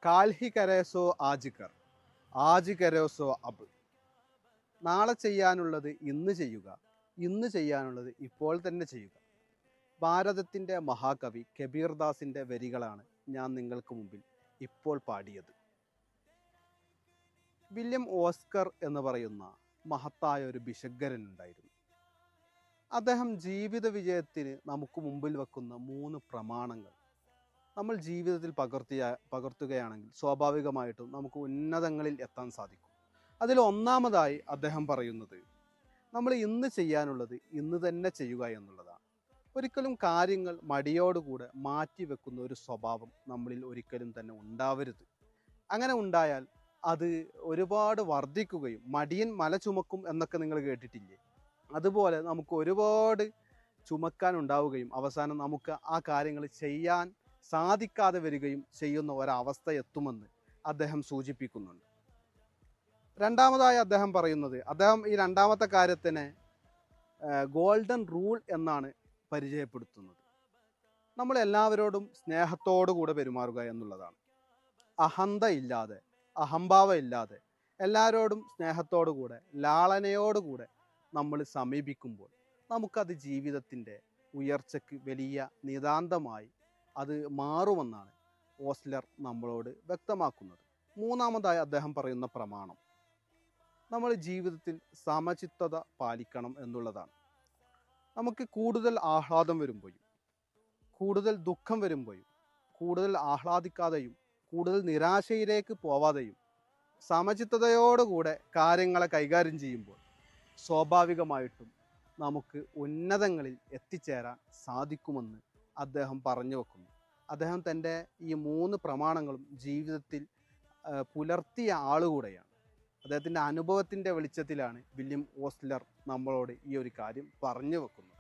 കാൽഹി കരേസോ ആജ് കർ, ആജ് കരേസോ അബ്. നാളെ ചെയ്യാനുള്ളത് ഇന്ന് ചെയ്യുക, ഇന്ന് ചെയ്യാനുള്ളത് ഇപ്പോൾ തന്നെ ചെയ്യുക. ഭാരതത്തിൻ്റെ മഹാകവി കബീർദാസിൻ്റെ വരികളാണ് ഞാൻ നിങ്ങൾക്ക് മുമ്പിൽ ഇപ്പോൾ പാടിയത്. വില്യം ഓസ്കർ എന്ന് പറയുന്ന മഹത്തായ ഒരു ഭിഷഗ്വരനുണ്ടായിരുന്നു. അദ്ദേഹം ജീവിത വിജയത്തിന് നമുക്ക് മുമ്പിൽ വെക്കുന്ന 3 പ്രമാണങ്ങൾ നമ്മൾ ജീവിതത്തിൽ പകർത്തുകയാണെങ്കിൽ സ്വാഭാവികമായിട്ടും നമുക്ക് ഉന്നതങ്ങളിൽ എത്താൻ സാധിക്കും. അതിൽ ഒന്നാമതായി അദ്ദേഹം പറയുന്നത് നമ്മൾ ഇന്ന് ചെയ്യാനുള്ളത് ഇന്ന് തന്നെ ചെയ്യുക എന്നുള്ളതാണ്. ഒരിക്കലും കാര്യങ്ങൾ മടിയോടുകൂടെ മാറ്റി വെക്കുന്ന ഒരു സ്വഭാവം നമ്മളിൽ ഒരിക്കലും തന്നെ ഉണ്ടാവരുത്. അങ്ങനെ ഉണ്ടായാൽ അത് ഒരുപാട് വർദ്ധിക്കുകയും, മടിയൻ മല ചുമക്കും എന്നൊക്കെ നിങ്ങൾ കേട്ടിട്ടില്ലേ? അതുപോലെ നമുക്ക് ഒരുപാട് ചുമക്കാൻ ഉണ്ടാവുകയും അവസാനം നമുക്ക് ആ കാര്യങ്ങൾ ചെയ്യാൻ സാധിക്കാതെ വരികയും ചെയ്യുന്ന ഒരവസ്ഥ എത്തുമെന്ന് അദ്ദേഹം സൂചിപ്പിക്കുന്നുണ്ട്. രണ്ടാമതായി അദ്ദേഹം പറയുന്നത്, അദ്ദേഹം ഈ രണ്ടാമത്തെ കാര്യത്തിനെ ഗോൾഡൻ റൂൾ എന്നാണ് പരിചയപ്പെടുത്തുന്നത്. നമ്മൾ എല്ലാവരോടും സ്നേഹത്തോടു കൂടെ പെരുമാറുക എന്നുള്ളതാണ്. അഹന്ത ഇല്ലാതെ, അഹംഭാവം ഇല്ലാതെ എല്ലാവരോടും സ്നേഹത്തോടു കൂടെ, ലാളനയോടുകൂടെ നമ്മൾ സമീപിക്കുമ്പോൾ നമുക്കത് ജീവിതത്തിൻ്റെ ഉയർച്ചയ്ക്ക് വലിയ നിതാന്തമായി അത് മാറുമെന്നാണ് ഓസ്ലർ നമ്മളോട് വ്യക്തമാക്കുന്നത്. മൂന്നാമതായി അദ്ദേഹം പറയുന്ന പ്രമാണം, നമ്മൾ ജീവിതത്തിൽ സമചിത്തത പാലിക്കണം എന്നുള്ളതാണ്. നമുക്ക് കൂടുതൽ ആഹ്ലാദം വരുമ്പോഴും കൂടുതൽ ദുഃഖം വരുമ്പോഴും കൂടുതൽ ആഹ്ലാദിക്കാതെയും കൂടുതൽ നിരാശയിലേക്ക് പോവാതെയും സമചിത്തതയോടുകൂടെ കാര്യങ്ങളെ കൈകാര്യം ചെയ്യുമ്പോൾ സ്വാഭാവികമായിട്ടും നമുക്ക് ഉന്നതങ്ങളിൽ എത്തിച്ചേരാൻ സാധിക്കുമെന്ന് അദ്ദേഹം പറഞ്ഞു വെക്കുന്നു. അദ്ദേഹം തൻ്റെ ഈ 3 പ്രമാണങ്ങളും ജീവിതത്തിൽ പുലർത്തിയ ആളുകൂടെയാണ്. അദ്ദേഹത്തിൻ്റെ അനുഭവത്തിൻ്റെ വെളിച്ചത്തിലാണ് വില്യം ഓസ്ലർ നമ്മളോട് ഈ ഒരു കാര്യം പറഞ്ഞു വെക്കുന്നത്.